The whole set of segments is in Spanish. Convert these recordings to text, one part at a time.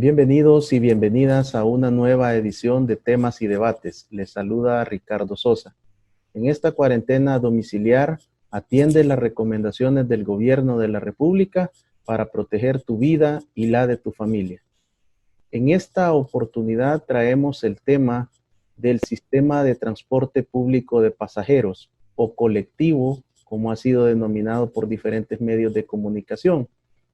Bienvenidos y bienvenidas a una nueva edición de Temas y Debates. Les saluda Ricardo Sosa. En esta cuarentena domiciliar, atiende las recomendaciones del Gobierno de la República para proteger tu vida y la de tu familia. En esta oportunidad traemos el tema del sistema de transporte público de pasajeros o colectivo, como ha sido denominado por diferentes medios de comunicación.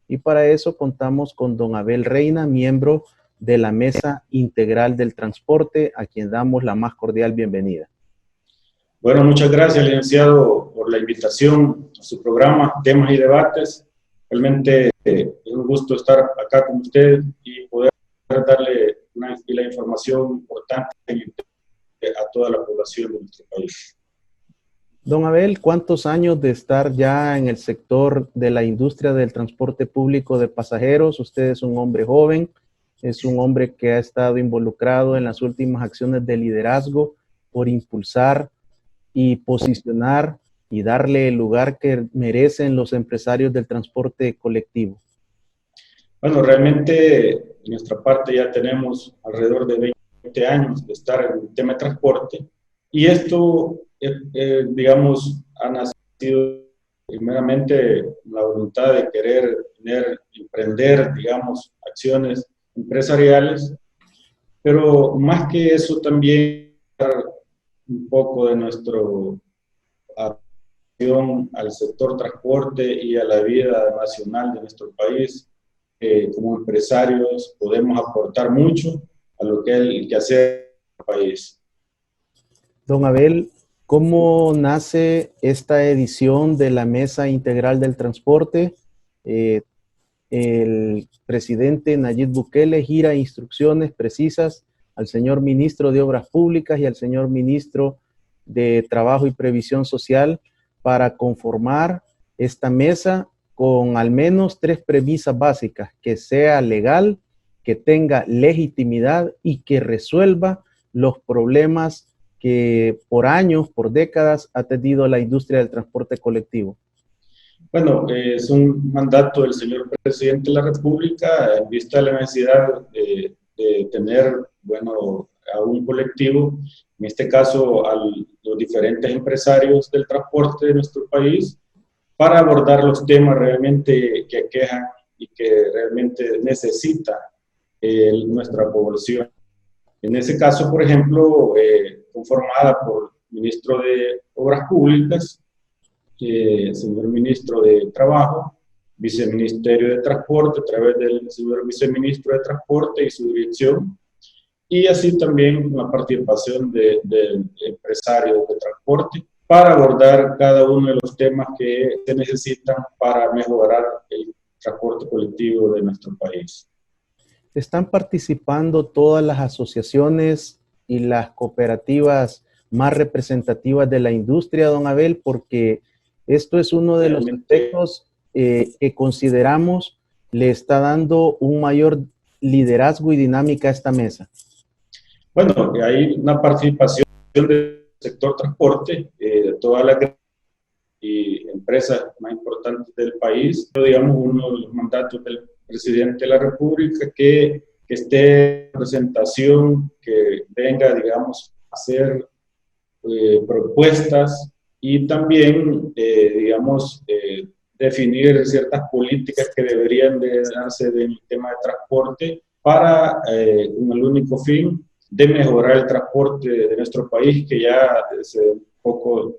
Y para eso contamos con don Abel Reina, miembro de la Mesa Integral del Transporte, a quien damos la más cordial bienvenida. Bueno, muchas gracias, licenciado, por la invitación a su programa, Temas y Debates. Realmente es un gusto estar acá con usted y poder darle la información importante a toda la población de nuestro país. Don Abel, ¿cuántos años de estar ya en el sector de la industria del transporte público de pasajeros? Usted es un hombre joven, es un hombre que ha estado involucrado en las últimas acciones de liderazgo por impulsar y posicionar y darle el lugar que merecen los empresarios del transporte colectivo. Bueno, realmente de nuestra parte ya tenemos alrededor de 20 años de estar en el tema de transporte y esto, digamos, ha nacido primeramente la voluntad de querer emprender, digamos, acciones empresariales, pero más que eso también un poco de nuestra atención al sector transporte y a la vida nacional de nuestro país. Como empresarios podemos aportar mucho a lo que es el quehacer del país. Don Abel, ¿cómo nace esta edición de la Mesa Integral del Transporte? El presidente Nayib Bukele gira instrucciones precisas al señor ministro de Obras Públicas y al señor ministro de Trabajo y Previsión Social para conformar esta mesa con al menos 3 premisas básicas: que sea legal, que tenga legitimidad y que resuelva los problemas que por años, por décadas, ha tenido la industria del transporte colectivo. Bueno, es un mandato del señor presidente de la República en vista de la necesidad de tener, bueno, a un colectivo, en este caso a los diferentes empresarios del transporte de nuestro país, para abordar los temas realmente que aquejan y que realmente necesita nuestra población. En ese caso, por ejemplo, conformada por el ministro de Obras Públicas, señor ministro de Trabajo, viceministerio de Transporte a través del señor viceministro de Transporte y su dirección, y así también la participación de empresarios de transporte para abordar cada uno de los temas que se necesitan para mejorar el transporte colectivo de nuestro país. ¿Están participando todas las asociaciones y las cooperativas más representativas de la industria, don Abel? Porque esto es uno de los aspectos que consideramos le está dando un mayor liderazgo y dinámica a esta mesa. Bueno, hay una participación del sector transporte, de todas las empresas más importantes del país. Digamos, uno de los mandatos del presidente de la República que esté en presentación, que venga, digamos, a hacer propuestas y también, digamos, definir ciertas políticas que deberían de darse del tema de transporte para, con el único fin de mejorar el transporte de nuestro país, que ya desde un poco,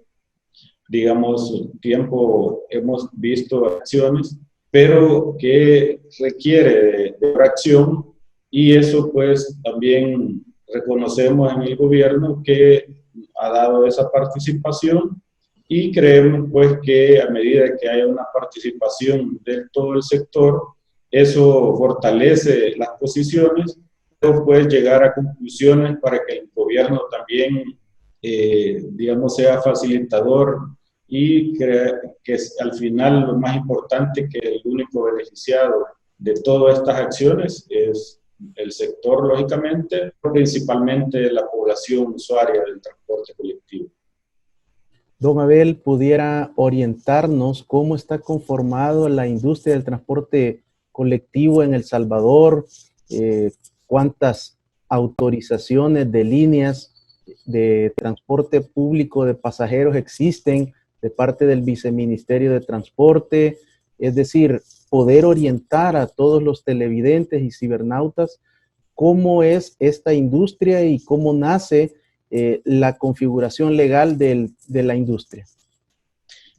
digamos, tiempo hemos visto acciones, pero que requiere de acción, y eso pues también reconocemos en el gobierno que ha dado esa participación, y creemos pues que a medida que haya una participación de todo el sector, eso fortalece las posiciones, pero puede llegar a conclusiones para que el gobierno también, digamos, sea facilitador y que al final lo más importante, que el único beneficiado de todas estas acciones es el sector, lógicamente, principalmente la población usuaria del transporte colectivo. Don Abel, ¿pudiera orientarnos cómo está conformado la industria del transporte colectivo en El Salvador? cuántas autorizaciones de líneas de transporte público de pasajeros existen de parte del Viceministerio de Transporte, es decir, poder orientar a todos los televidentes y cibernautas cómo es esta industria y cómo nace la configuración legal de la industria.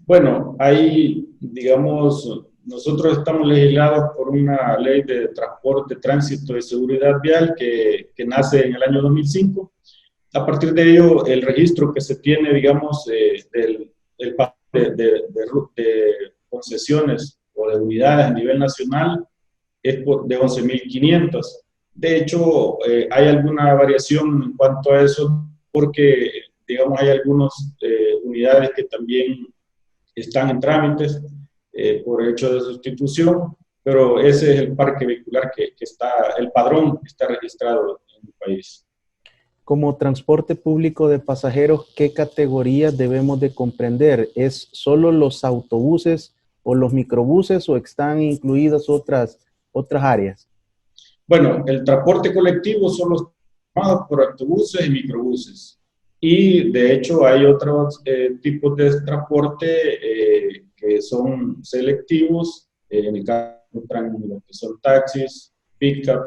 Bueno, hay, digamos, nosotros estamos legislados por una ley de transporte, tránsito y seguridad vial que nace en el año 2005. A partir de ello, el registro que se tiene, digamos, de concesiones o de unidades a nivel nacional es de 11.500. De hecho, hay alguna variación en cuanto a eso porque, digamos, hay algunas unidades que también están en trámites por hecho de sustitución, pero ese es el parque vehicular que está, el padrón que está registrado en el país. Como transporte público de pasajeros, ¿qué categorías debemos de comprender? ¿Es solo los autobuses o los microbuses o están incluidas otras áreas? Bueno, el transporte colectivo son los formados por autobuses y microbuses. Y de hecho hay otros tipos de transporte que son selectivos, en el caso de lo que son taxis, pick-up,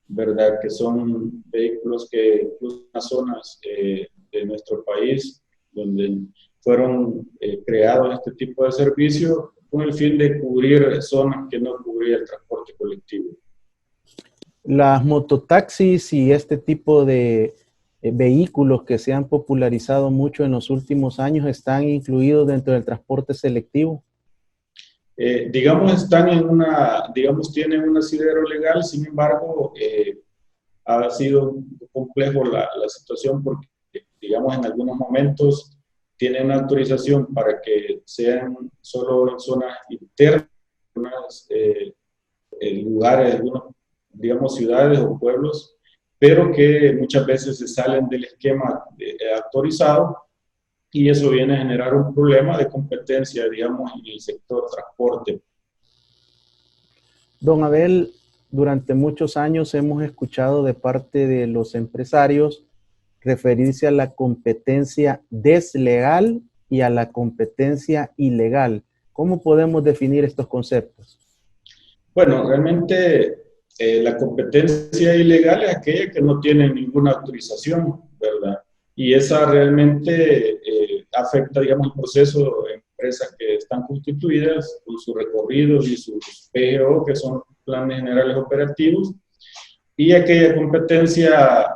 ¿verdad? Que son vehículos que cruzan las zonas de nuestro país, donde fueron creados este tipo de servicio con el fin de cubrir zonas que no cubría el transporte colectivo. Las mototaxis y este tipo de vehículos que se han popularizado mucho en los últimos años están incluidos dentro del transporte selectivo. Digamos, están en digamos, tienen un asidero legal, sin embargo, ha sido complejo la situación porque, digamos, en algunos momentos tienen una autorización para que sean solo en zonas internas, en lugares, algunos, digamos, ciudades o pueblos, pero que muchas veces se salen del esquema autorizado y eso viene a generar un problema de competencia, digamos, en el sector transporte. Don Abel, durante muchos años hemos escuchado de parte de los empresarios referirse a la competencia desleal y a la competencia ilegal. ¿Cómo podemos definir estos conceptos? Bueno, realmente la competencia ilegal es aquella que no tiene ninguna autorización, ¿verdad? Y esa realmente afecta, digamos, el proceso de empresas que están constituidas con sus recorridos y sus PGO, que son planes generales operativos, y aquella competencia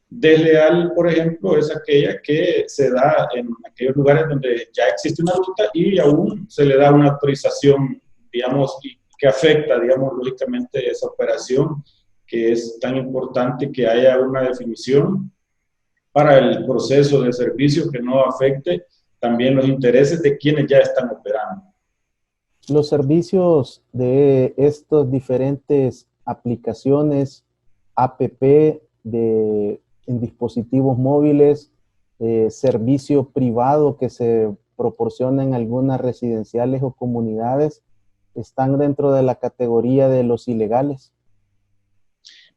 desleal, por ejemplo, es aquella que se da en aquellos lugares donde ya existe una ruta y aún se le da una autorización, digamos, que afecta, digamos, lógicamente esa operación, que es tan importante que haya una definición para el proceso de servicio que no afecte también los intereses de quienes ya están operando. Los servicios de estas diferentes aplicaciones, APP en dispositivos móviles, servicio privado que se proporciona en algunas residenciales o comunidades, están dentro de la categoría de los ilegales.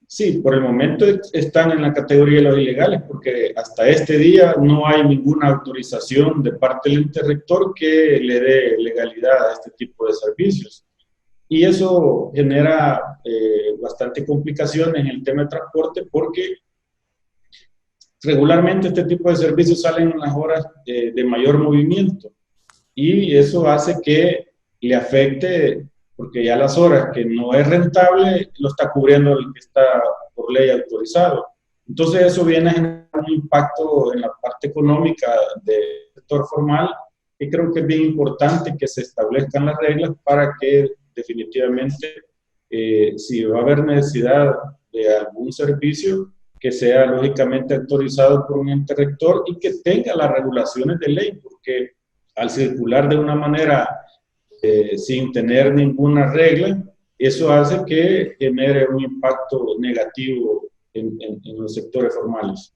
Sí, por el momento están en la categoría de los ilegales porque hasta este día no hay ninguna autorización de parte del ente rector que le dé legalidad a este tipo de servicios. Y eso genera bastante complicaciones en el tema de transporte porque regularmente este tipo de servicios salen en las horas de mayor movimiento y eso hace que le afecte, porque ya las horas que no es rentable lo está cubriendo el que está por ley autorizado. Entonces eso viene a generar un impacto en la parte económica del sector formal y creo que es bien importante que se establezcan las reglas para que definitivamente si va a haber necesidad de algún servicio que sea lógicamente autorizado por un ente rector y que tenga las regulaciones de ley, porque al circular de una manera sin tener ninguna regla, eso hace que genere un impacto negativo en los sectores formales.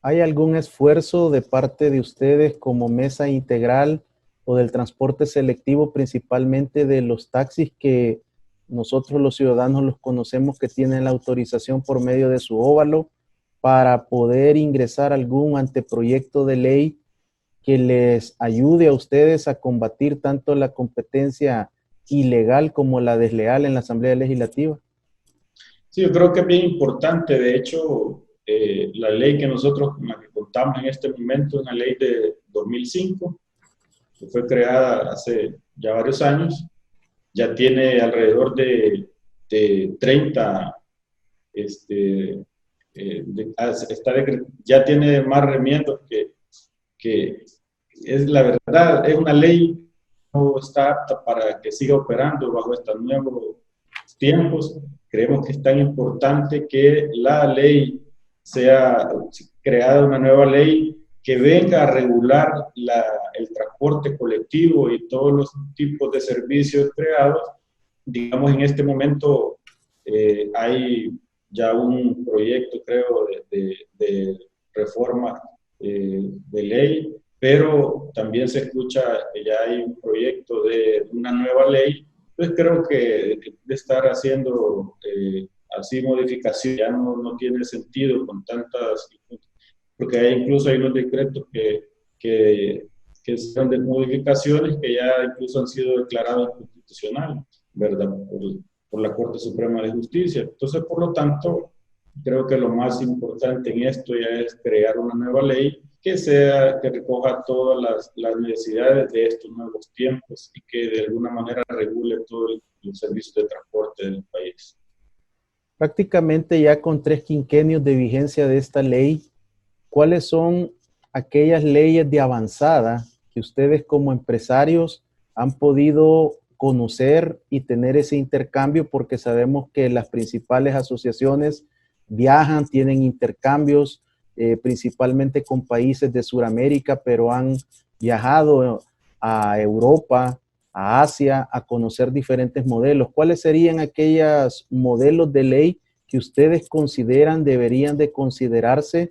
¿Hay algún esfuerzo de parte de ustedes como mesa integral o del transporte selectivo, principalmente de los taxis, que nosotros los ciudadanos los conocemos que tienen la autorización por medio de su óvalo para poder ingresar algún anteproyecto de ley que les ayude a ustedes a combatir tanto la competencia ilegal como la desleal en la Asamblea Legislativa? Sí, yo creo que es bien importante. De hecho, la ley que nosotros con la que contamos en este momento es una ley de 2005, que fue creada hace ya varios años. Ya tiene alrededor de 30, ya tiene más remiendos que es la verdad, es una ley que no está apta para que siga operando bajo estos nuevos tiempos. Creemos que es tan importante que la ley sea creada, una nueva ley que venga a regular el transporte colectivo y todos los tipos de servicios creados. Digamos, en este momento hay ya un proyecto, creo, de reforma de ley, pero también se escucha que ya hay un proyecto de una nueva ley. Entonces creo que de estar haciendo así modificaciones ya no tiene sentido con tantas, porque incluso hay unos decretos que son de modificaciones que ya incluso han sido declarados inconstitucionales, ¿verdad? Por la Corte Suprema de Justicia. Entonces, por lo tanto, creo que lo más importante en esto ya es crear una nueva ley que recoja todas las necesidades de estos nuevos tiempos y que de alguna manera regule todo el servicio de transporte del país. Prácticamente ya con 3 quinquenios de vigencia de esta ley, ¿cuáles son aquellas leyes de avanzada que ustedes como empresarios han podido conocer y tener ese intercambio? Porque sabemos que las principales asociaciones viajan, tienen intercambios, principalmente con países de Sudamérica, pero han viajado a Europa, a Asia, a conocer diferentes modelos. ¿Cuáles serían aquellos modelos de ley que ustedes consideran deberían de considerarse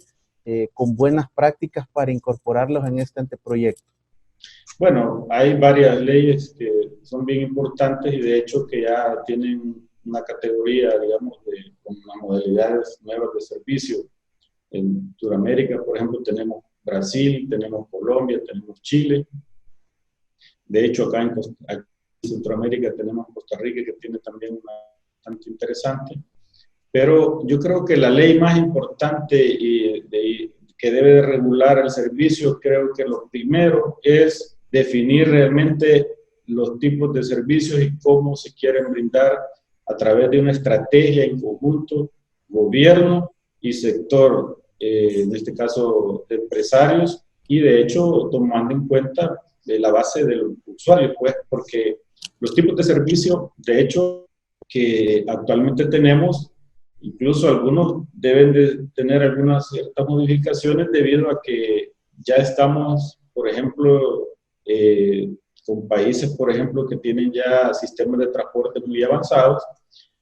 con buenas prácticas para incorporarlos en este anteproyecto? Bueno, hay varias leyes que son bien importantes y de hecho que ya tienen una categoría, digamos, con las modalidades nuevas de servicio. En Sudamérica, por ejemplo, tenemos Brasil, tenemos Colombia, tenemos Chile. De hecho, acá en Centroamérica tenemos Costa Rica, que tiene también una bastante interesante. Pero yo creo que la ley más importante que debe de regular el servicio, creo que lo primero es definir realmente los tipos de servicios y cómo se quieren brindar a través de una estrategia en conjunto, gobierno y sector, en este caso de empresarios, y de hecho tomando en cuenta la base de los usuarios, pues, porque los tipos de servicio, de hecho, que actualmente tenemos, incluso algunos deben de tener algunas ciertas modificaciones debido a que ya estamos, por ejemplo, con países, por ejemplo, que tienen ya sistemas de transporte muy avanzados.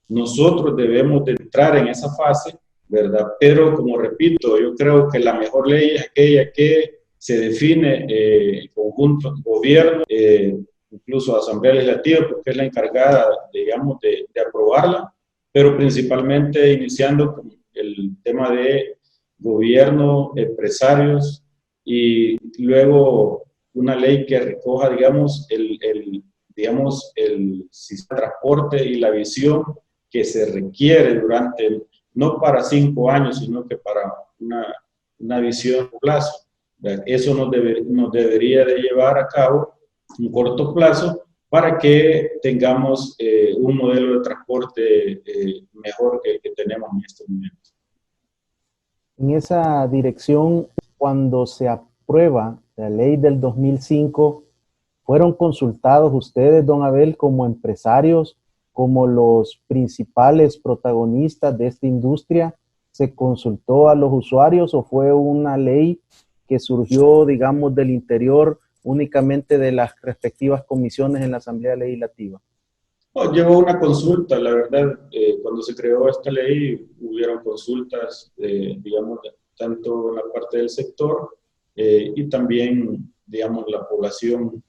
Nosotros debemos de entrar en esa fase, ¿verdad? Pero, como repito, yo creo que la mejor ley es aquella que se define en conjunto, gobierno, incluso Asamblea Legislativa, porque es la encargada, digamos, de aprobarla, pero principalmente iniciando con el tema de gobierno, empresarios y luego una ley que recoja, digamos, el sistema de transporte y la visión que se requiere no para 5 años, sino que para una visión a plazo. Eso nos debería de llevar a cabo un corto plazo para que tengamos un modelo de transporte mejor que tenemos en este momento. En esa dirección, cuando se aprueba la ley del 2005, ¿fueron consultados ustedes, don Abel, como empresarios, como los principales protagonistas de esta industria? ¿Se consultó a los usuarios o fue una ley que surgió, digamos, del interior únicamente de las respectivas comisiones en la Asamblea Legislativa? No, llevó una consulta, la verdad. Cuando se creó esta ley hubieron consultas, digamos, tanto en la parte del sector y también, digamos, la población.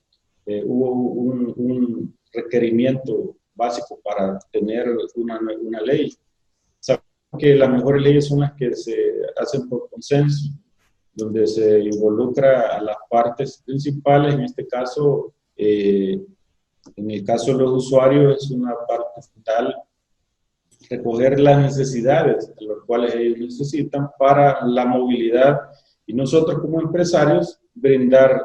Hubo un requerimiento básico para tener una ley. Sabemos que las mejores leyes son las que se hacen por consenso, donde se involucra a las partes principales, en este caso, en el caso de los usuarios es una parte fundamental recoger las necesidades de las cuales ellos necesitan para la movilidad y nosotros como empresarios brindar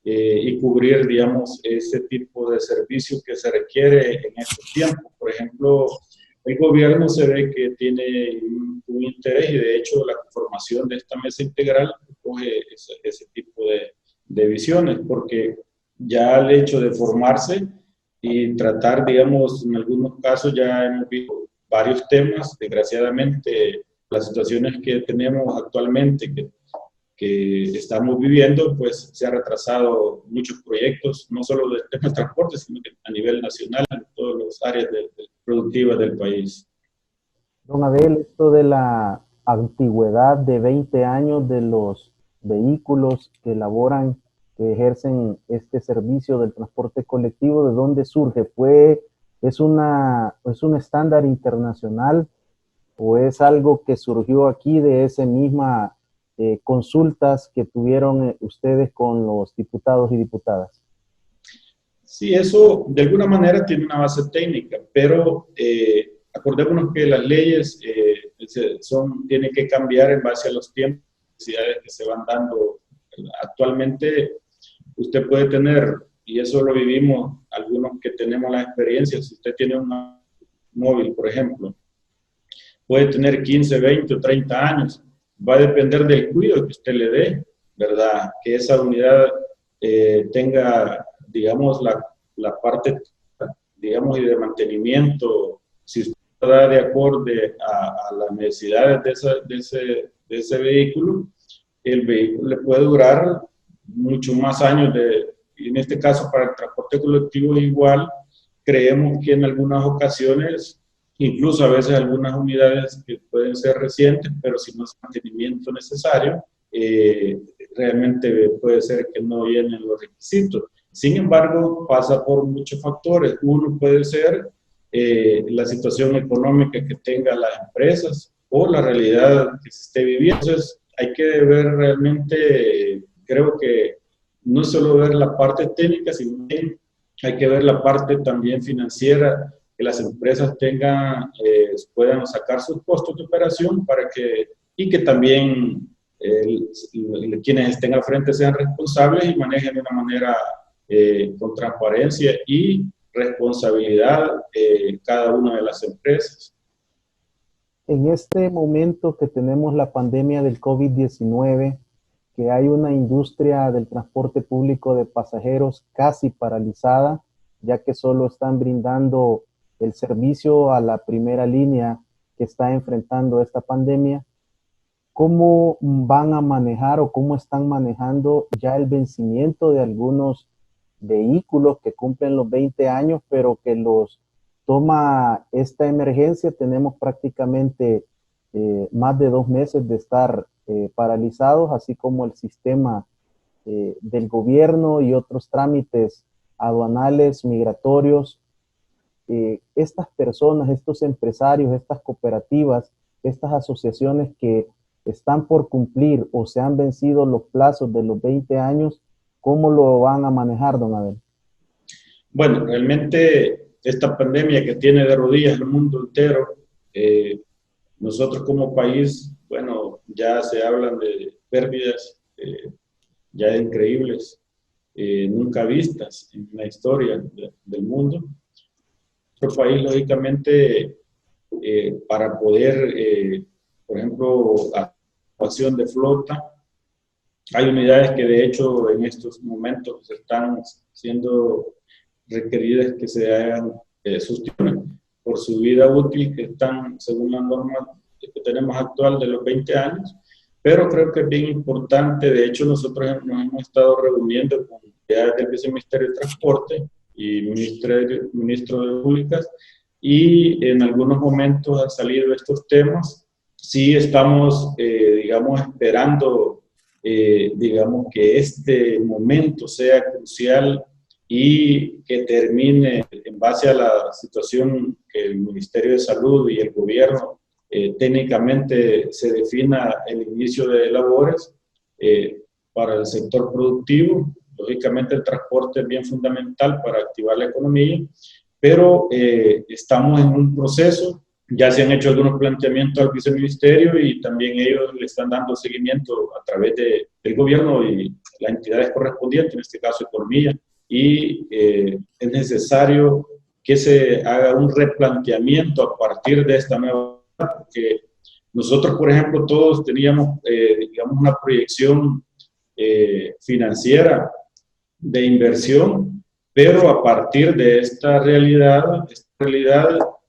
y cubrir, digamos, ese tipo de servicio que se requiere en estos tiempos. Por ejemplo, el gobierno se ve que tiene un interés y de hecho la conformación de esta mesa integral coge ese tipo de visiones, porque ya el hecho de formarse y tratar, digamos, en algunos casos ya hemos visto varios temas, desgraciadamente las situaciones que tenemos actualmente, que estamos viviendo, pues se ha retrasado muchos proyectos, no solo del tema de transporte, sino que a nivel nacional, en todas las áreas productivas del país. Don Abel, esto de la antigüedad de 20 años de los vehículos que elaboran, que ejercen este servicio del transporte colectivo, ¿de dónde surge? ¿Es un estándar internacional o es algo que surgió aquí de esa misma consultas que tuvieron ustedes con los diputados y diputadas? Sí, eso de alguna manera tiene una base técnica, pero acordémonos que las leyes tienen que cambiar en base a los tiempos y necesidades que se van dando. Actualmente usted puede tener, y eso lo vivimos algunos que tenemos la experiencia, si usted tiene un móvil, por ejemplo, puede tener 15, 20 o 30 años, va a depender del cuidado que usted le dé, ¿verdad? Que esa unidad tenga, digamos, la parte, digamos, y de mantenimiento, si usted da de acorde a las necesidades de ese vehículo, el vehículo le puede durar mucho más años. En este caso, para el transporte colectivo es igual. Creemos que en algunas ocasiones, incluso a veces algunas unidades que pueden ser recientes, pero si no es mantenimiento necesario, realmente puede ser que no llenen los requisitos. Sin embargo, pasa por muchos factores. Uno puede ser la situación económica que tengan las empresas o la realidad que se esté viviendo. Entonces, hay que ver realmente, creo que no solo ver la parte técnica, sino que hay que ver la parte también financiera, que las empresas puedan sacar sus costos de operación y que también quienes estén al frente sean responsables y manejen de una manera con transparencia y responsabilidad cada una de las empresas. En este momento que tenemos la pandemia del COVID-19, que hay una industria del transporte público de pasajeros casi paralizada, ya que solo están brindando el servicio a la primera línea que está enfrentando esta pandemia, ¿cómo van a manejar o cómo están manejando ya el vencimiento de algunos vehículos que cumplen los 20 años, pero que los toma esta emergencia? Tenemos prácticamente más de 2 meses de estar paralizados, así como el sistema del gobierno y otros trámites aduanales, migratorios. Estas personas, estos empresarios, estas cooperativas, estas asociaciones que están por cumplir o se han vencido los plazos de los 20 años, ¿cómo lo van a manejar, don Abel? Bueno, realmente esta pandemia que tiene de rodillas el mundo entero, nosotros como país, bueno, ya se hablan de pérdidas ya increíbles, nunca vistas en la historia del mundo. Nuestro país, lógicamente, para poder, por ejemplo, actuación de flota, hay unidades que de hecho en estos momentos están siendo requeridas que se hagan sustituciones por su vida útil, que están según la norma que tenemos actual de los 20 años, pero creo que es bien importante. De hecho, nosotros nos hemos estado reuniendo con unidades del Viceministerio de Transporte y Ministro de Públicas, y en algunos momentos han salido estos temas. Sí estamos, digamos, esperando, digamos, que este momento sea crucial y que termine en base a la situación que el Ministerio de Salud y el gobierno técnicamente se defina el inicio de labores para el sector productivo. Lógicamente el transporte es bien fundamental para activar la economía, pero estamos en un proceso. Ya se han hecho algunos planteamientos al viceministerio y también ellos le están dando seguimiento a través del gobierno y las entidades correspondientes, en este caso Economía, y es necesario que se haga un replanteamiento a partir de esta nueva, porque nosotros, por ejemplo, todos teníamos, digamos, una proyección financiera de inversión, pero a partir de esta realidad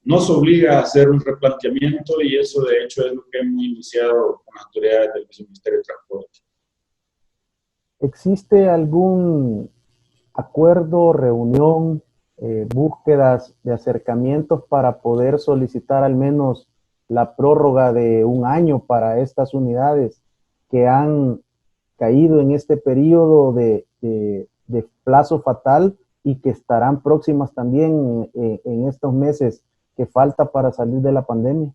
nos obliga a hacer un replanteamiento y eso de hecho es lo que hemos iniciado con las autoridades del Ministerio de Transporte. ¿Existe algún acuerdo, reunión, búsquedas de acercamientos para poder solicitar al menos la prórroga de un año para estas unidades que han caído en este periodo de plazo fatal y que estarán próximas también en estos meses que falta para salir de la pandemia?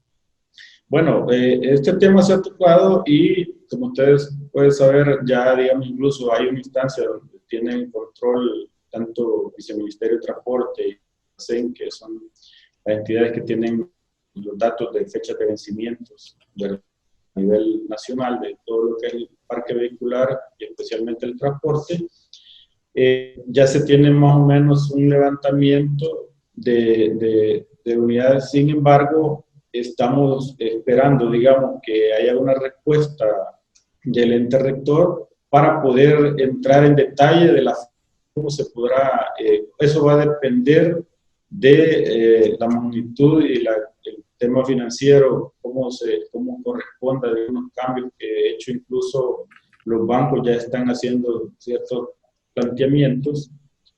Bueno, este tema se ha tocado y como ustedes pueden saber, ya digamos incluso hay una instancia donde tienen control tanto Viceministerio de Transporte y CEN, que son las entidades que tienen los datos de fechas de vencimientos a nivel nacional de todo lo que es el parque vehicular y especialmente el transporte. Ya se tiene más o menos un levantamiento de unidades. Sin embargo, estamos esperando, digamos, que haya una respuesta del ente rector para poder entrar en detalle de cómo se podrá, eso va a depender de la magnitud y el tema financiero, cómo corresponda de unos cambios que de hecho incluso los bancos ya están haciendo ciertos planteamientos,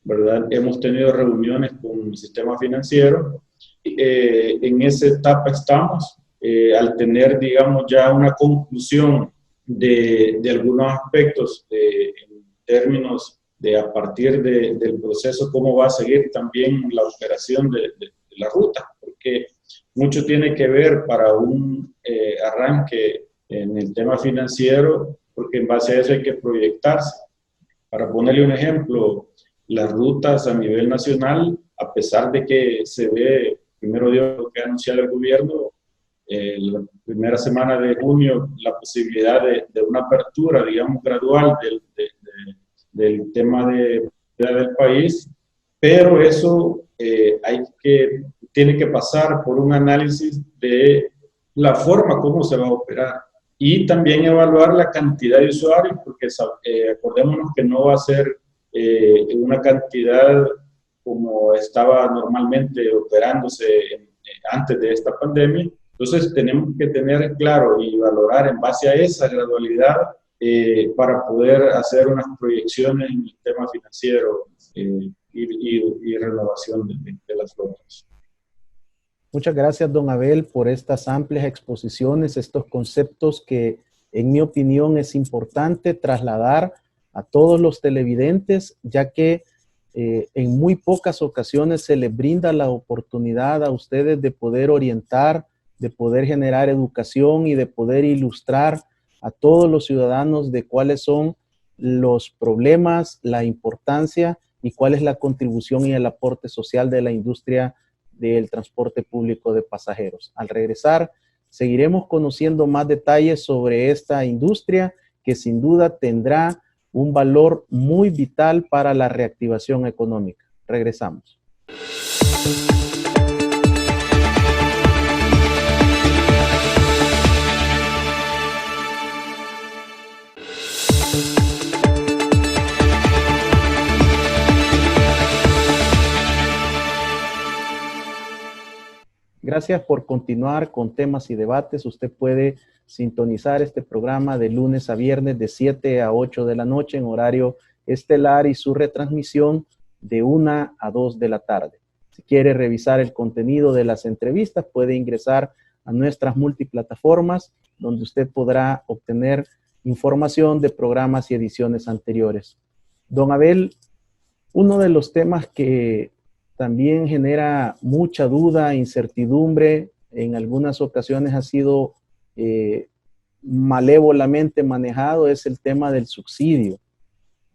¿verdad? Hemos tenido reuniones con el sistema financiero. En esa etapa estamos, al tener, digamos, ya una conclusión de algunos aspectos en términos de a partir del proceso, cómo va a seguir también la operación de la ruta, porque mucho tiene que ver para un arranque en el tema financiero, porque en base a eso hay que proyectarse. Para ponerle un ejemplo, las rutas a nivel nacional, a pesar de que se ve, primero Dios, lo que ha anunciado el gobierno, la primera semana de junio, la posibilidad de una apertura, digamos, gradual del tema del país, pero eso tiene que pasar por un análisis de la forma como se va a operar y también evaluar la cantidad de usuarios, porque acordémonos que no va a ser una cantidad como estaba normalmente operándose antes de esta pandemia. Entonces tenemos que tener claro y valorar en base a esa gradualidad para poder hacer unas proyecciones en el tema financiero y renovación de las flotas. Muchas gracias, don Abel, por estas amplias exposiciones, estos conceptos que, en mi opinión, es importante trasladar a todos los televidentes, ya que en muy pocas ocasiones se les brinda la oportunidad a ustedes de poder orientar, de poder generar educación y de poder ilustrar a todos los ciudadanos de cuáles son los problemas, la importancia y cuál es la contribución y el aporte social de la industria del transporte público de pasajeros. Al regresar, seguiremos conociendo más detalles sobre esta industria que sin duda tendrá un valor muy vital para la reactivación económica. Regresamos. Gracias por continuar con temas y debates. Usted puede sintonizar este programa de lunes a viernes de 7 a 8 de la noche en horario estelar y su retransmisión de 1 a 2 de la tarde. Si quiere revisar el contenido de las entrevistas, puede ingresar a nuestras multiplataformas donde usted podrá obtener información de programas y ediciones anteriores. Don Abel, Uno de los temas que también genera mucha duda, incertidumbre, en algunas ocasiones ha sido malévolamente manejado, es el tema del subsidio.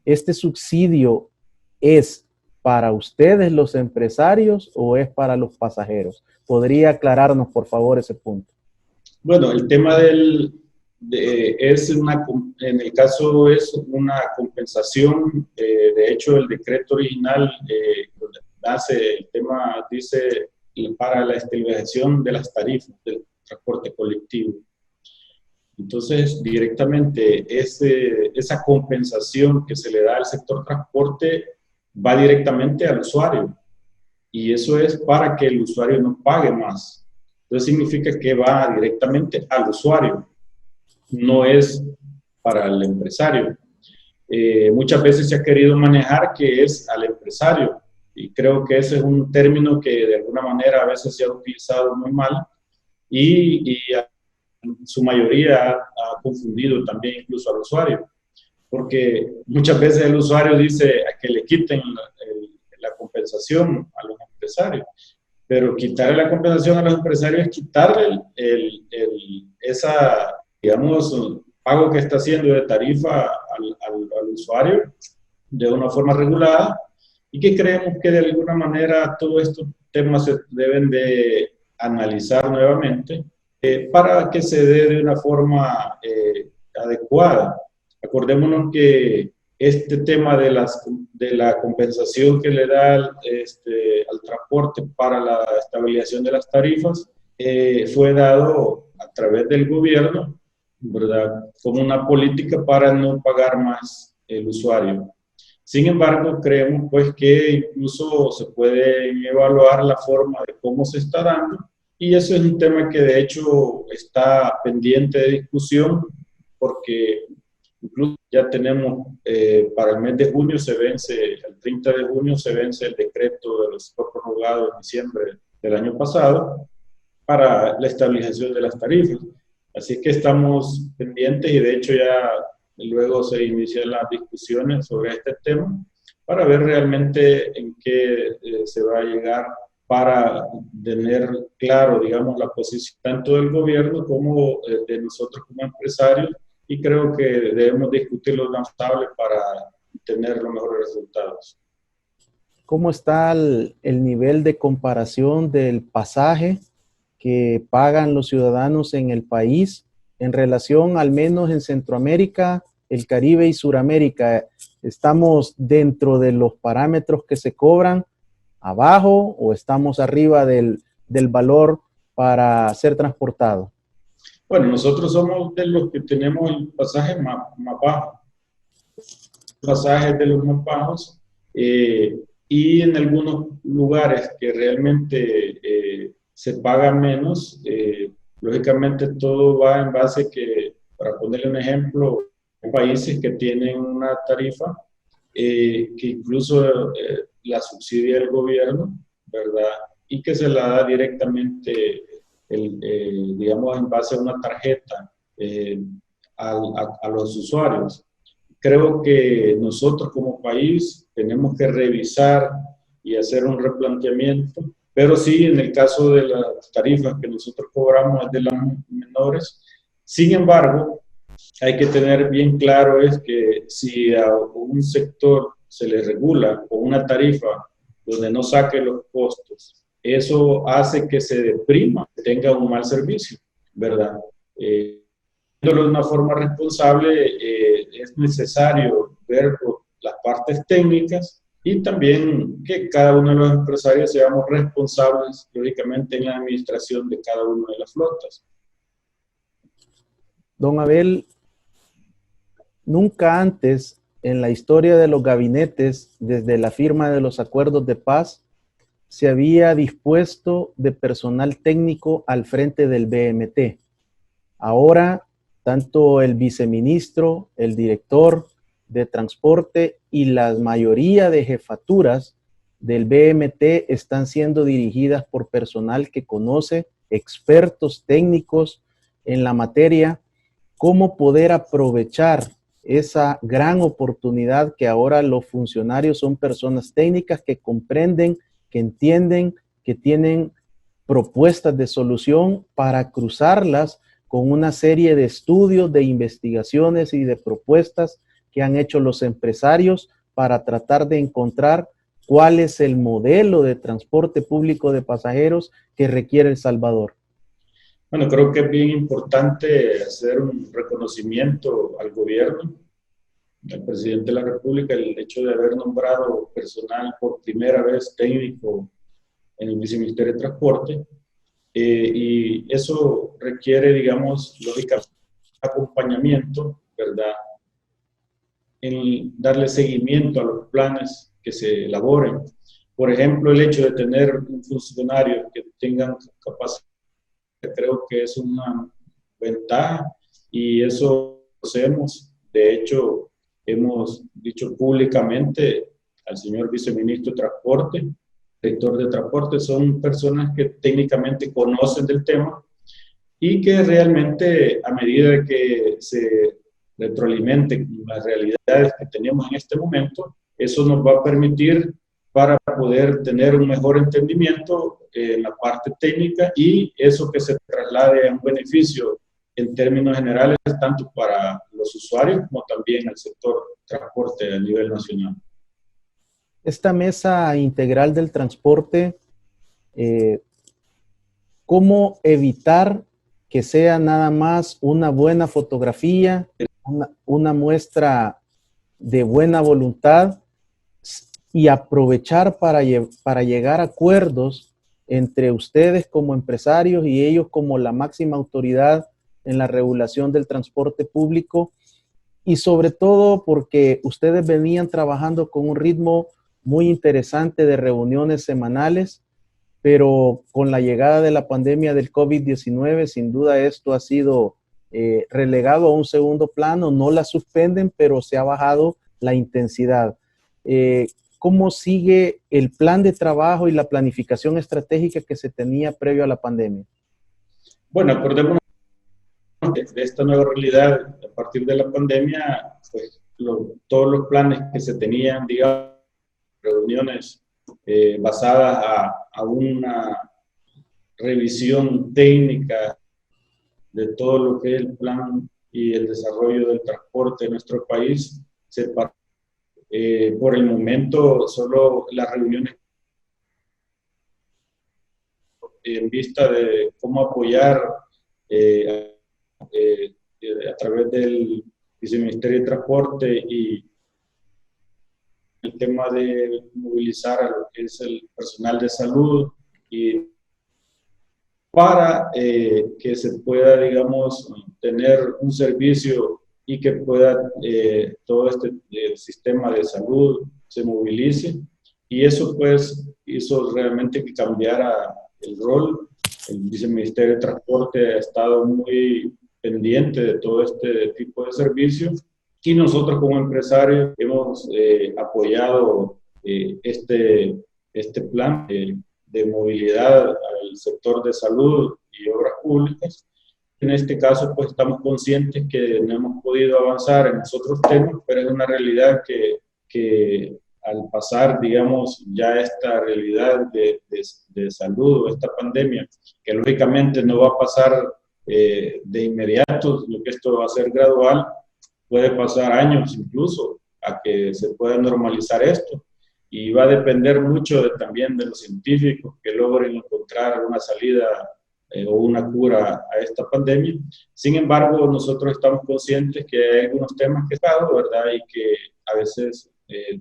¿Este subsidio es para ustedes los empresarios o es para los pasajeros? ¿Podría aclararnos, por favor, ese punto? Bueno, el tema en el caso es una compensación. De hecho, el decreto original donde nace el tema dice para la estabilización de las tarifas del transporte colectivo. Entonces, directamente esa compensación que se le da al sector transporte va directamente al usuario. Y eso es para que el usuario no pague más. Entonces significa que va directamente al usuario, no es para el empresario. Muchas veces se ha querido manejar que es al empresario, y creo que ese es un término que de alguna manera a veces se ha utilizado muy mal, y su mayoría ha confundido también incluso al usuario, porque muchas veces el usuario dice a que le quiten la compensación a los empresarios, pero quitarle la compensación a los empresarios es quitarle esa, digamos, pago que está haciendo de tarifa al usuario de una forma regulada, y que creemos que de alguna manera todos estos temas se deben de analizar nuevamente para que se dé de una forma adecuada. Acordémonos que este tema de la compensación que le da al transporte para la estabilización de las tarifas fue dado a través del gobierno, ¿verdad?, como una política para no pagar más el usuario. Sin embargo, creemos pues que incluso se puede evaluar la forma de cómo se está dando, y eso es un tema que de hecho está pendiente de discusión, porque incluso ya tenemos para el mes de junio el 30 de junio se vence el decreto de los prorrogados en diciembre del año pasado para la estabilización de las tarifas. Así que estamos pendientes, y de hecho ya luego se inician las discusiones sobre este tema para ver realmente en qué se va a llegar, para tener claro, digamos, la posición tanto del gobierno como de nosotros como empresarios, y creo que debemos discutir lo notable para tener los mejores resultados. ¿Cómo está el nivel de comparación del pasaje que pagan los ciudadanos en el país en relación, al menos en Centroamérica, el Caribe y Suramérica? ¿Estamos dentro de los parámetros que se cobran, abajo, o estamos arriba del valor para ser transportado? Bueno, nosotros somos de los que tenemos el pasaje más bajo, pasajes de los más bajos, y en algunos lugares que realmente se paga menos, lógicamente todo va en base que, para ponerle un ejemplo, hay países que tienen una tarifa que incluso la subsidia el gobierno, ¿verdad? Y que se la da directamente, digamos, en base a una tarjeta a los usuarios. Creo que nosotros como país tenemos que revisar y hacer un replanteamiento, pero sí, en el caso de las tarifas que nosotros cobramos es de las menores. Sin embargo, hay que tener bien claro es que si a un sector se le regula con una tarifa donde no saque los costos, eso hace que se deprima, que tenga un mal servicio, ¿verdad? De una forma responsable, es necesario ver las partes técnicas, y también que cada uno de los empresarios seamos responsables, lógicamente, en la administración de cada una de las flotas. Don Abel, nunca antes en la historia de los gabinetes, desde la firma de los acuerdos de paz, se había dispuesto de personal técnico al frente del BMT. Ahora, tanto el viceministro, el director de transporte y la mayoría de jefaturas del BMT están siendo dirigidas por personal que conoce, expertos técnicos en la materia. ¿Cómo poder aprovechar esa gran oportunidad que ahora los funcionarios son personas técnicas que comprenden, que entienden, que tienen propuestas de solución para cruzarlas con una serie de estudios, de investigaciones y de propuestas que han hecho los empresarios para tratar de encontrar cuál es el modelo de transporte público de pasajeros que requiere El Salvador. Bueno, creo que es bien importante hacer un reconocimiento al gobierno, al presidente de la República, el hecho de haber nombrado personal por primera vez técnico en el Viceministerio de Transporte, y eso requiere, digamos, lógicamente, acompañamiento, ¿verdad? En darle seguimiento a los planes que se elaboren. Por ejemplo, el hecho de tener un funcionario que tenga capacidad, creo que es una ventaja, y eso lo hacemos. De hecho, hemos dicho públicamente al señor viceministro de Transporte, director de Transporte, son personas que técnicamente conocen del tema y que realmente, a medida que se retroalimente las realidades que tenemos en este momento, eso nos va a permitir para poder tener un mejor entendimiento en la parte técnica, y eso que se traslade a un beneficio en términos generales, tanto para los usuarios como también al sector transporte a nivel nacional. Esta mesa integral del transporte, ¿cómo evitar que sea nada más una buena fotografía, una muestra de buena voluntad, y aprovechar para llegar a acuerdos entre ustedes como empresarios y ellos como la máxima autoridad en la regulación del transporte público? Y sobre todo porque ustedes venían trabajando con un ritmo muy interesante de reuniones semanales, pero con la llegada de la pandemia del COVID-19, sin duda esto ha sido relegado a un segundo plano. No la suspenden, pero se ha bajado la intensidad. ¿Cómo sigue el plan de trabajo y la planificación estratégica que se tenía previo a la pandemia? Bueno, acordémonos de esta nueva realidad a partir de la pandemia, pues todos los planes que se tenían, digamos, reuniones basadas a una revisión técnica de todo lo que es el plan y el desarrollo del transporte en nuestro país. Por el momento, solo las reuniones en vista de cómo apoyar a través del Viceministerio de Transporte y el tema de movilizar a lo que es el personal de salud, y para que se pueda, digamos, tener un servicio y que pueda todo este sistema de salud se movilice. Y eso pues hizo realmente que cambiara el rol. El Viceministerio de Transporte ha estado muy pendiente de todo este tipo de servicios, y nosotros como empresarios hemos apoyado este plan de movilidad al sector de salud y obras públicas. En este caso, pues estamos conscientes que no hemos podido avanzar en los otros temas, pero es una realidad que al pasar, digamos, ya esta realidad de salud, esta pandemia, que lógicamente no va a pasar de inmediato, lo que esto va a ser gradual, puede pasar años incluso a que se pueda normalizar esto, y va a depender mucho también de los científicos que logren encontrar una salida o una cura a esta pandemia. Sin embargo, nosotros estamos conscientes que hay algunos temas que están, ¿verdad? Y que a veces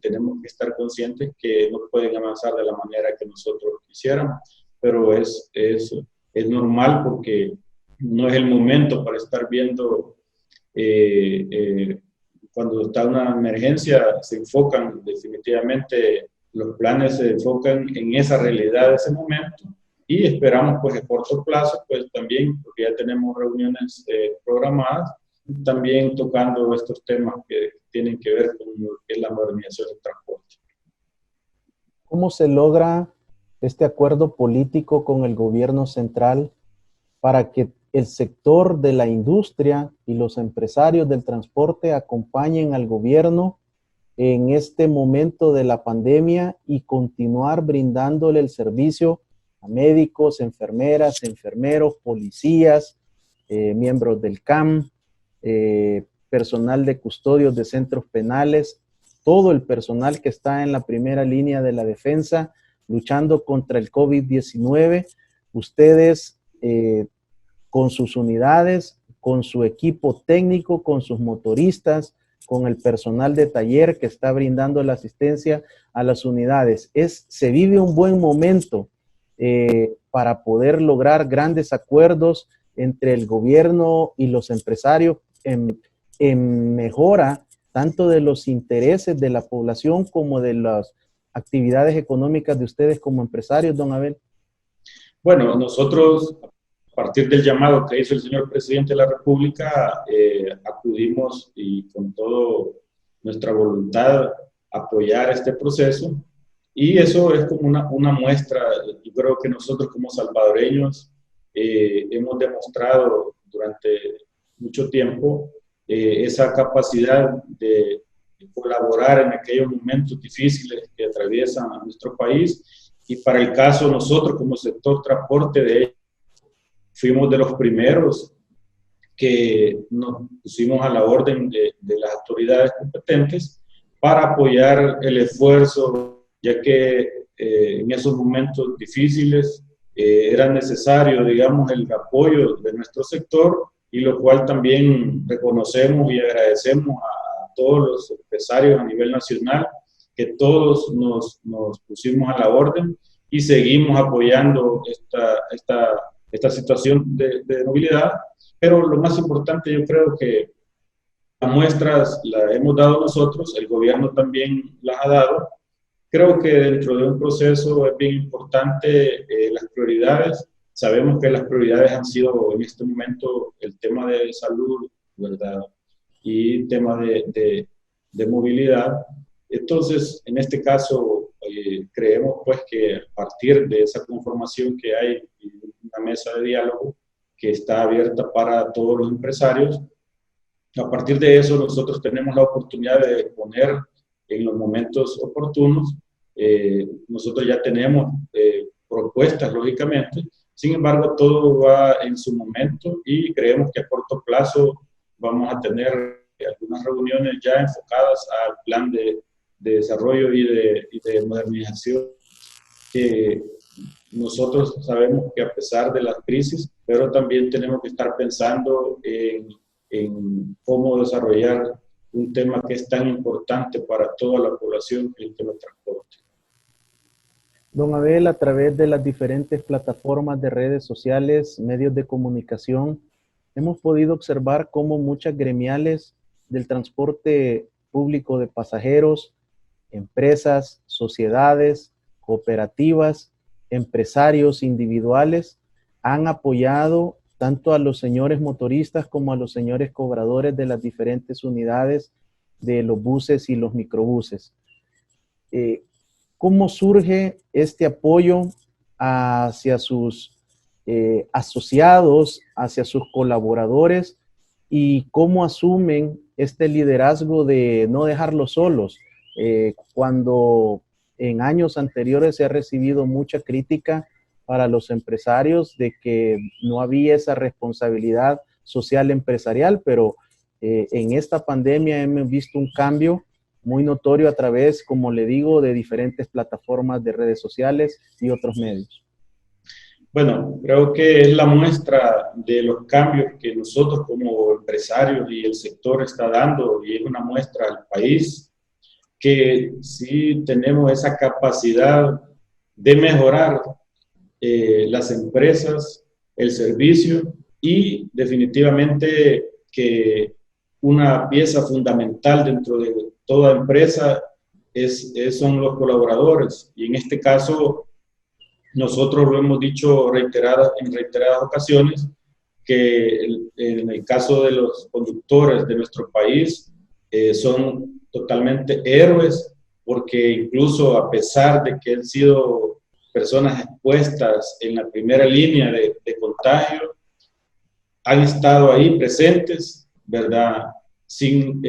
tenemos que estar conscientes que no pueden avanzar de la manera que nosotros quisiéramos, pero es normal, porque no es el momento para estar viendo cuando está una emergencia. Se enfocan definitivamente, los planes se enfocan en esa realidad de ese momento, y esperamos pues a corto plazo pues también, porque ya tenemos reuniones programadas, también tocando estos temas que tienen que ver con lo que es la modernización del transporte. ¿Cómo se logra este acuerdo político con el gobierno central para que el sector de la industria y los empresarios del transporte acompañen al gobierno en este momento de la pandemia y continuar brindándole el servicio a médicos, enfermeras, enfermeros, policías, miembros del CAM, personal de custodios de centros penales, todo el personal que está en la primera línea de la defensa luchando contra el COVID-19. Ustedes con sus unidades, con su equipo técnico, con sus motoristas, con el personal de taller que está brindando la asistencia a las unidades. Se vive un buen momento para poder lograr grandes acuerdos entre el gobierno y los empresarios en mejora tanto de los intereses de la población como de las actividades económicas de ustedes como empresarios, don Abel. Bueno, nosotros, a partir del llamado que hizo el señor presidente de la República, acudimos y con toda nuestra voluntad apoyar este proceso. Y eso es como una muestra. Yo creo que nosotros como salvadoreños hemos demostrado durante mucho tiempo esa capacidad de colaborar en aquellos momentos difíciles que atraviesan a nuestro país. Y para el caso nosotros como sector transporte, de hecho, fuimos de los primeros que nos pusimos a la orden de las autoridades competentes para apoyar el esfuerzo, ya que en esos momentos difíciles era necesario, digamos, el apoyo de nuestro sector, y lo cual también reconocemos y agradecemos a todos los empresarios a nivel nacional, que todos nos pusimos a la orden y seguimos apoyando esta situación de movilidad. Pero lo más importante, yo creo que las muestras las hemos dado nosotros, el gobierno también las ha dado. Creo que dentro de un proceso es bien importante las prioridades. Sabemos que las prioridades han sido en este momento el tema de salud, ¿verdad? Y el tema de movilidad. Entonces, en este caso, creemos pues que a partir de esa conformación que hay, una mesa de diálogo que está abierta para todos los empresarios, a partir de eso nosotros tenemos la oportunidad de poner en los momentos oportunos. Nosotros ya tenemos propuestas, lógicamente. Sin embargo, todo va en su momento y creemos que a corto plazo vamos a tener algunas reuniones ya enfocadas al plan de desarrollo y de modernización, que nosotros sabemos que a pesar de las crisis, pero también tenemos que estar pensando en cómo desarrollar un tema que es tan importante para toda la población, que es el tema del transporte. Don Abel, a través de las diferentes plataformas de redes sociales, medios de comunicación, hemos podido observar cómo muchas gremiales del transporte público de pasajeros, empresas, sociedades, cooperativas, empresarios individuales han apoyado tanto a los señores motoristas como a los señores cobradores de las diferentes unidades de los buses y los microbuses. ¿Cómo surge este apoyo hacia sus asociados, hacia sus colaboradores, y cómo asumen este liderazgo de no dejarlos solos? Cuando en años anteriores se ha recibido mucha crítica para los empresarios de que no había esa responsabilidad social empresarial, pero en esta pandemia hemos visto un cambio muy notorio a través, como le digo, de diferentes plataformas de redes sociales y otros medios. Bueno, creo que es la muestra de los cambios que nosotros como empresarios y el sector está dando, y es una muestra al país que sí tenemos esa capacidad de mejorar las empresas, el servicio, y definitivamente que una pieza fundamental dentro de toda empresa son los colaboradores. Y en este caso, nosotros lo hemos dicho en reiteradas ocasiones, que en el caso de los conductores de nuestro país son totalmente héroes, porque incluso a pesar de que han sido personas expuestas en la primera línea de contagio, han estado ahí presentes, ¿verdad? Sin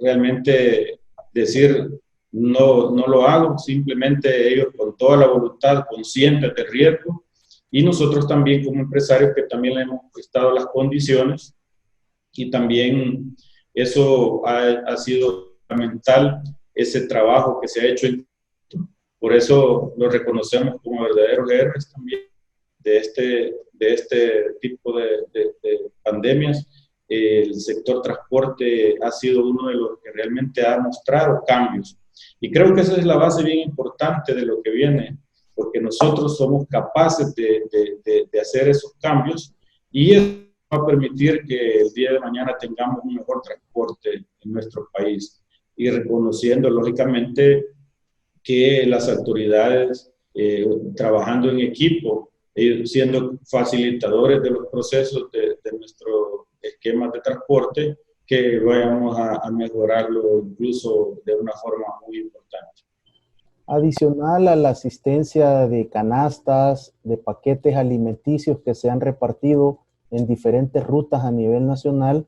realmente decir no lo hago, simplemente ellos con toda la voluntad, conscientes del riesgo, y nosotros también como empresarios que también le hemos prestado las condiciones, y también eso ha sido fundamental, ese trabajo que se ha hecho. Por eso lo reconocemos como verdaderos héroes también de este tipo de pandemias. El sector transporte ha sido uno de los que realmente ha mostrado cambios. Y creo que esa es la base bien importante de lo que viene, porque nosotros somos capaces de hacer esos cambios, y eso va a permitir que el día de mañana tengamos un mejor transporte en nuestro país. Y reconociendo, lógicamente, que las autoridades, trabajando en equipo, siendo facilitadores de los procesos de nuestro esquema de transporte, que vayamos a mejorarlo incluso de una forma muy importante. Adicional a la asistencia de canastas, de paquetes alimenticios que se han repartido en diferentes rutas a nivel nacional,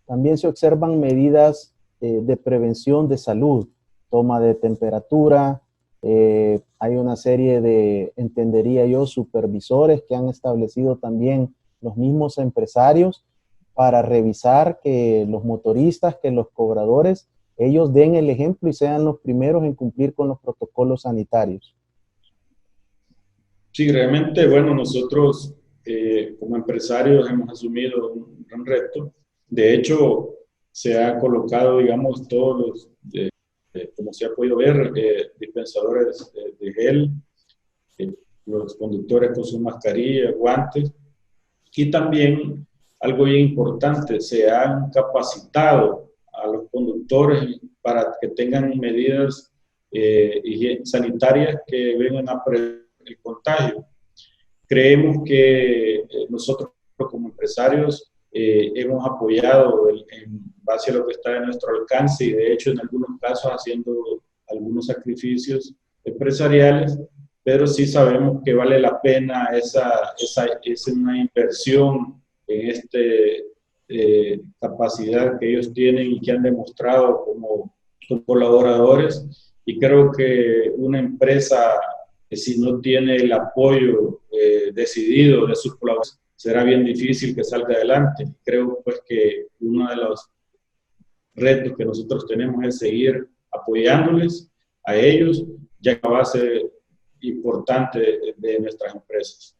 también se observan medidas de prevención de salud, toma de temperatura, hay una serie de, entendería yo, supervisores que han establecido también los mismos empresarios para revisar que los motoristas, que los cobradores, ellos den el ejemplo y sean los primeros en cumplir con los protocolos sanitarios. Sí, realmente, bueno, nosotros como empresarios hemos asumido un gran reto. De hecho, se ha colocado, digamos, todos los, como se ha podido ver, dispensadores de gel, los conductores con su mascarilla, guantes, y también algo bien importante, se han capacitado a los conductores para que tengan medidas sanitarias que vengan a prevenir el contagio. Creemos que nosotros como empresarios hemos apoyado en base a lo que está en nuestro alcance, y de hecho en algunos casos haciendo algunos sacrificios empresariales, pero sí sabemos que vale la pena es una inversión en capacidad que ellos tienen y que han demostrado como colaboradores. Y creo que una empresa, si no tiene el apoyo decidido de sus colaboradores, será bien difícil que salga adelante. Creo pues que uno de los retos que nosotros tenemos es seguir apoyándoles a ellos, ya que la base importante de nuestras empresas.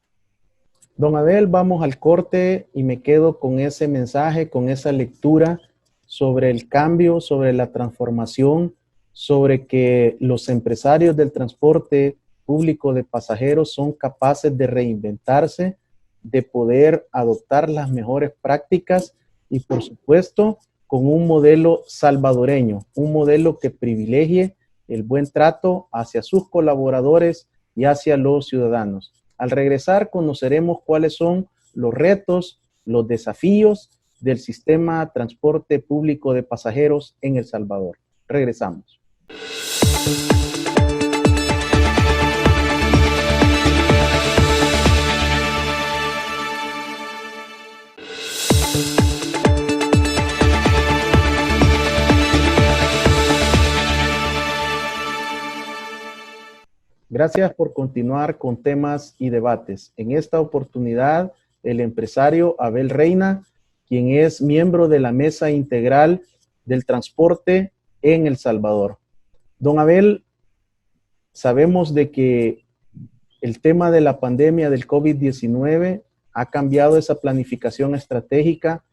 Don Abel, vamos al corte y me quedo con ese mensaje, con esa lectura sobre el cambio, sobre la transformación, sobre que los empresarios del transporte público de pasajeros son capaces de reinventarse, de poder adoptar las mejores prácticas y, por supuesto, con un modelo salvadoreño, un modelo que privilegie el buen trato hacia sus colaboradores y hacia los ciudadanos. Al regresar conoceremos cuáles son los retos, los desafíos del sistema de transporte público de pasajeros en El Salvador. Regresamos. Gracias por continuar con temas y debates. En esta oportunidad, el empresario Abel Reina, quien es miembro de la Mesa Integral del Transporte en El Salvador. Don Abel, sabemos de que el tema de la pandemia del COVID-19 ha cambiado esa planificación estratégica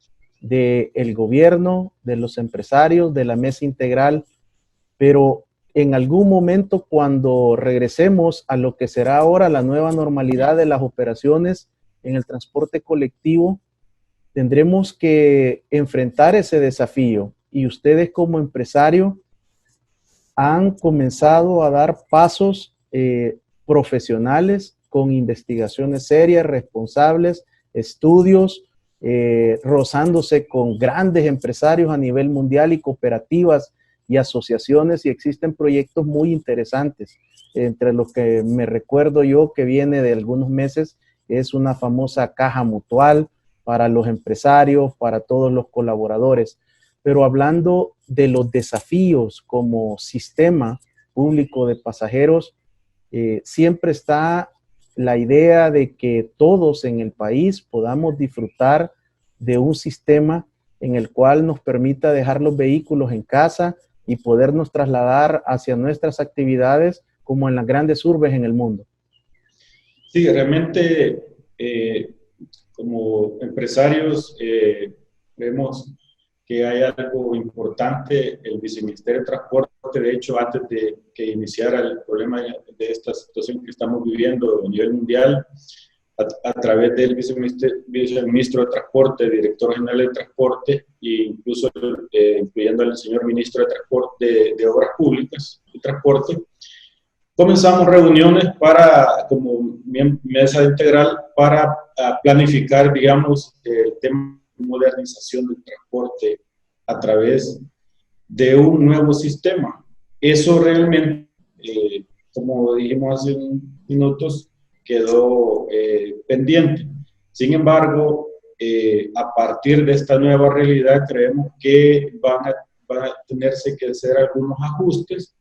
del gobierno, de los empresarios, de la Mesa Integral, pero en algún momento, cuando regresemos a lo que será ahora la nueva normalidad de las operaciones en el transporte colectivo, tendremos que enfrentar ese desafío. Y ustedes como empresario han comenzado a dar pasos profesionales con investigaciones serias, responsables, estudios, rozándose con grandes empresarios a nivel mundial y cooperativas y asociaciones, y existen proyectos muy interesantes. Entre los que me recuerdo yo que viene de algunos meses es una famosa caja mutual para los empresarios, para todos los colaboradores. Pero hablando de los desafíos como sistema público de pasajeros, siempre está la idea de que todos en el país podamos disfrutar de un sistema en el cual nos permita dejar los vehículos en casa y podernos trasladar hacia nuestras actividades como en las grandes urbes en el mundo. Sí, realmente como empresarios vemos que hay algo importante. El Viceministerio de Transporte, de hecho, antes de que iniciara el problema de esta situación que estamos viviendo a nivel mundial, a través del viceministro de Transporte, director general de Transporte, e incluso incluyendo al señor ministro de Transporte de Obras Públicas y Transporte, comenzamos reuniones como mesa integral para planificar, digamos, el tema de modernización del transporte a través de un nuevo sistema. Eso realmente, como dijimos hace unos minutos, quedó pendiente. Sin embargo, a partir de esta nueva realidad, creemos que van a tenerse que hacer algunos ajustes,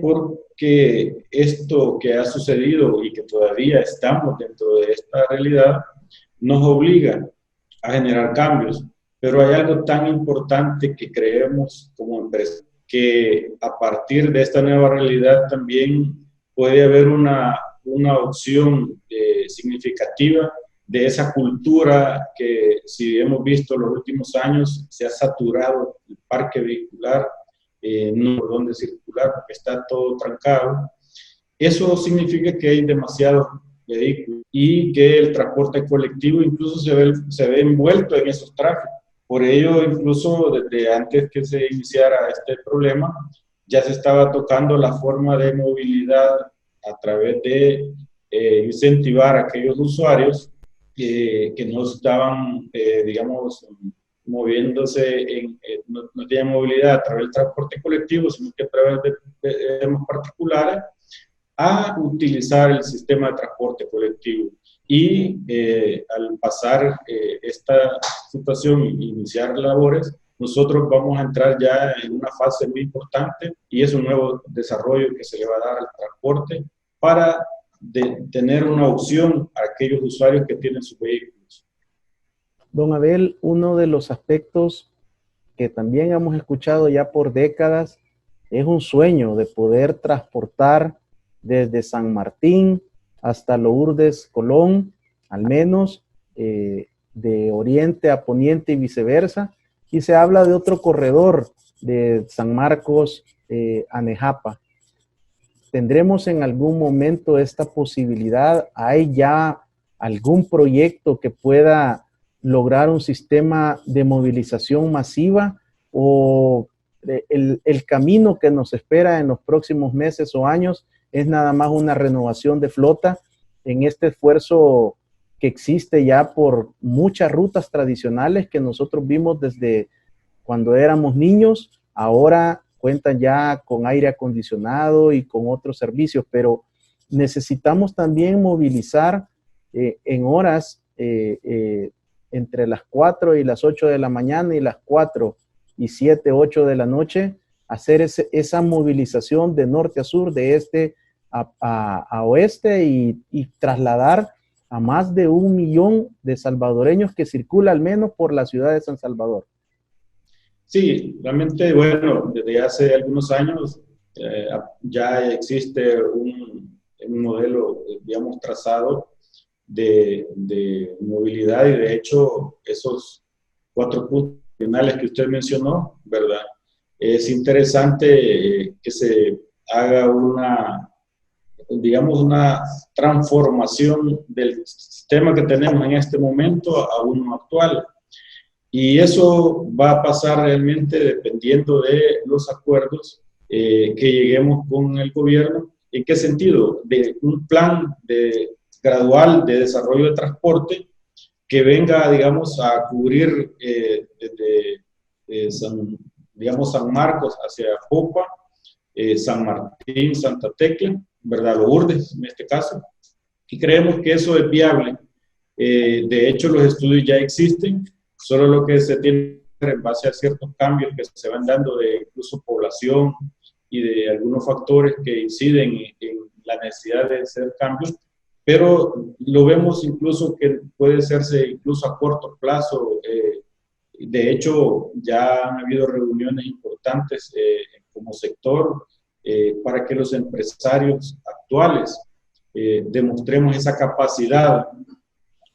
porque esto que ha sucedido y que todavía estamos dentro de esta realidad nos obliga a generar cambios. Pero hay algo tan importante que creemos como empresa, que a partir de esta nueva realidad también puede haber una opción significativa de esa cultura que, si hemos visto en los últimos años, se ha saturado el parque vehicular, no por dónde circular, porque está todo trancado. Eso significa que hay demasiados vehículos y que el transporte colectivo incluso se ve envuelto en esos tráficos. Por ello, incluso desde antes que se iniciara este problema, ya se estaba tocando la forma de movilidad a través de incentivar a aquellos usuarios que no estaban, digamos, moviéndose, no tienen movilidad a través del transporte colectivo, sino que a través de temas particulares, a utilizar el sistema de transporte colectivo. Y al pasar esta situación e iniciar labores, nosotros vamos a entrar ya en una fase muy importante y es un nuevo desarrollo que se le va a dar al transporte para tener una opción a aquellos usuarios que tienen sus vehículos. Don Abel, uno de los aspectos que también hemos escuchado ya por décadas es un sueño de poder transportar desde San Martín hasta Lourdes, Colón, al menos de oriente a poniente y viceversa, y se habla de otro corredor de San Marcos a Nejapa. ¿Tendremos en algún momento esta posibilidad? ¿Hay ya algún proyecto que pueda lograr un sistema de movilización masiva, o el camino que nos espera en los próximos meses o años es nada más una renovación de flota en este esfuerzo que existe ya por muchas rutas tradicionales que nosotros vimos desde cuando éramos niños? Ahora cuentan ya con aire acondicionado y con otros servicios, pero necesitamos también movilizar en horas entre las 4 y las 8 de la mañana y las 4 y 7, 8 de la noche, hacer esa movilización de norte a sur, de este a oeste, y trasladar a más de 1 millón de salvadoreños que circula al menos por la ciudad de San Salvador. Sí, realmente, bueno, desde hace algunos años ya existe un modelo, digamos, trazado de movilidad, y de hecho esos 4 puntos finales que usted mencionó, ¿verdad? Es interesante que se haga digamos, una transformación del sistema que tenemos en este momento a uno actual. Y eso va a pasar realmente dependiendo de los acuerdos que lleguemos con el gobierno. ¿En qué sentido? De un plan gradual de desarrollo de transporte que venga, digamos, a cubrir desde San Marcos hacia Popa, San Martín, Santa Tecla, ¿verdad? Lourdes en este caso. Y creemos que eso es viable De hecho, los estudios ya existen, solo lo que se tiene en base a ciertos cambios que se van dando de incluso población y de algunos factores que inciden en la necesidad de hacer cambios, pero lo vemos incluso que puede hacerse incluso a corto plazo. De hecho, ya han habido reuniones importantes como sector para que los empresarios actuales demostremos esa capacidad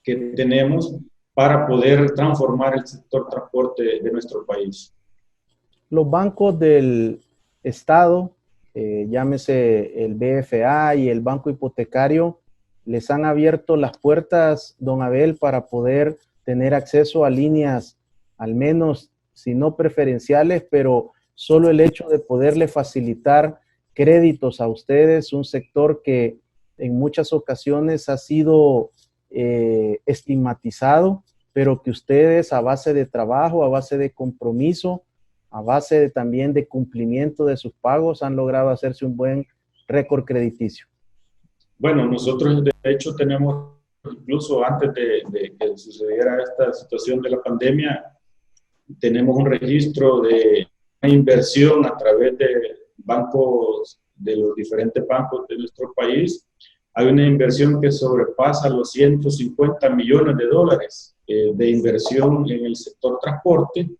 que tenemos para poder transformar el sector transporte de nuestro país. Los bancos del Estado, llámese el BFA y el Banco Hipotecario, les han abierto las puertas, don Abel, para poder tener acceso a líneas, al menos, si no preferenciales, pero solo el hecho de poderle facilitar créditos a ustedes, un sector que en muchas ocasiones ha sido estigmatizado, pero que ustedes a base de trabajo, a base de compromiso, a base también de cumplimiento de sus pagos, han logrado hacerse un buen récord crediticio. Bueno, nosotros de hecho tenemos, incluso antes de que sucediera esta situación de la pandemia, tenemos un registro de inversión a través de bancos, de los diferentes bancos de nuestro país. Hay una inversión que sobrepasa los 150 millones de dólares de inversión en el sector transporte.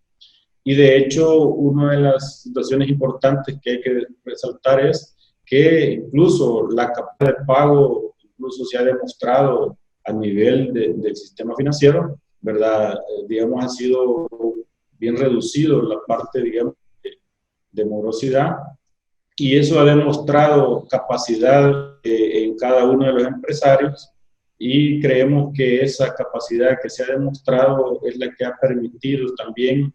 Y de hecho, una de las situaciones importantes que hay que resaltar es que incluso la capacidad de pago incluso se ha demostrado a nivel del sistema financiero, ¿verdad? Digamos, ha sido bien reducido la parte, digamos, de morosidad, y eso ha demostrado capacidad en cada uno de los empresarios, y creemos que esa capacidad que se ha demostrado es la que ha permitido también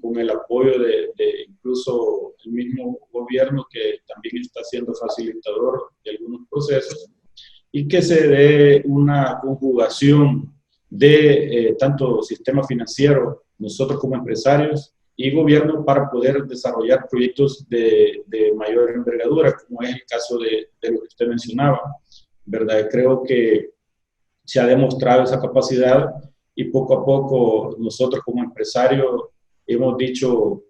con el apoyo de incluso el mismo gobierno, que también está siendo facilitador de algunos procesos, y que se dé una conjugación de tanto sistema financiero, nosotros como empresarios y gobierno, para poder desarrollar proyectos de mayor envergadura, como es el caso de lo que usted mencionaba, ¿verdad? Creo que se ha demostrado esa capacidad, y poco a poco nosotros como empresarios hemos dicho,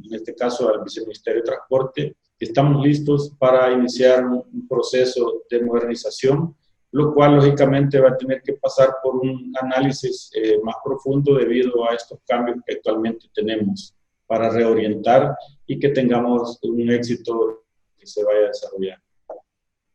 en este caso al Viceministerio de Transporte, que estamos listos para iniciar un proceso de modernización, lo cual lógicamente va a tener que pasar por un análisis más profundo debido a estos cambios que actualmente tenemos, para reorientar y que tengamos un éxito que se vaya a desarrollar.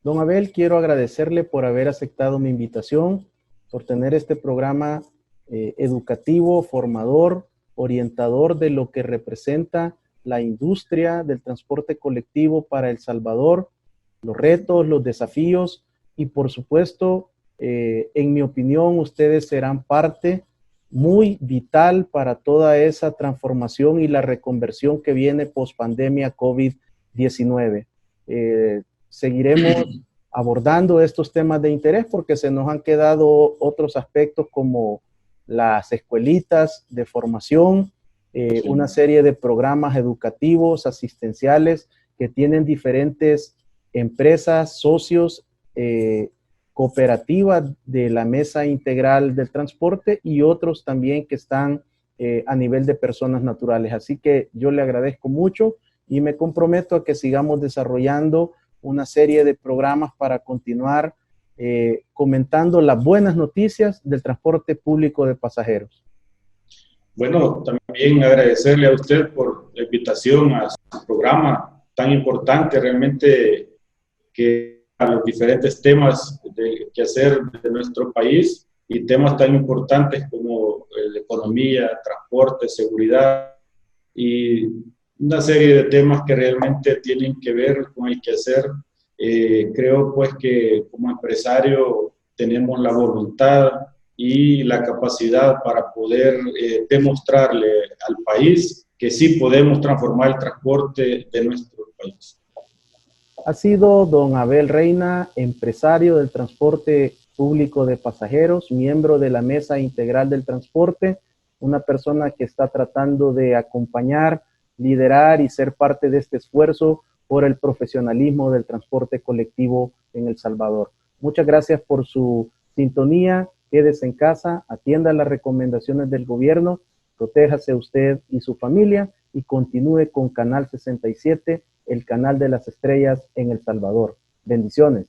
Don Abel, quiero agradecerle por haber aceptado mi invitación, por tener este programa educativo, formador, orientador de lo que representa la industria del transporte colectivo para El Salvador, los retos, los desafíos, y por supuesto, en mi opinión, ustedes serán parte muy vital para toda esa transformación y la reconversión que viene post pandemia COVID-19. Seguiremos abordando estos temas de interés porque se nos han quedado otros aspectos como las escuelitas de formación, una serie de programas educativos, asistenciales que tienen diferentes empresas, socios, cooperativas de la Mesa Integral del Transporte, y otros también que están a nivel de personas naturales. Así que yo le agradezco mucho y me comprometo a que sigamos desarrollando una serie de programas para continuar comentando las buenas noticias del transporte público de pasajeros. Bueno, también agradecerle a usted por la invitación a su programa tan importante, realmente, que a los diferentes temas que hacer de nuestro país, y temas tan importantes como la economía, transporte, seguridad, y una serie de temas que realmente tienen que ver con el quehacer. Creo pues que como empresario tenemos la voluntad y la capacidad para poder demostrarle al país que sí podemos transformar el transporte de nuestro país. Ha sido don Abel Reina, empresario del transporte público de pasajeros, miembro de la Mesa Integral del Transporte, una persona que está tratando de acompañar, liderar y ser parte de este esfuerzo por el profesionalismo del transporte colectivo en El Salvador. Muchas gracias por su Sintonía, quédese en casa, atienda las recomendaciones del gobierno, protéjase usted y su familia y continúe con Canal 67, el canal de las estrellas en El Salvador. Bendiciones.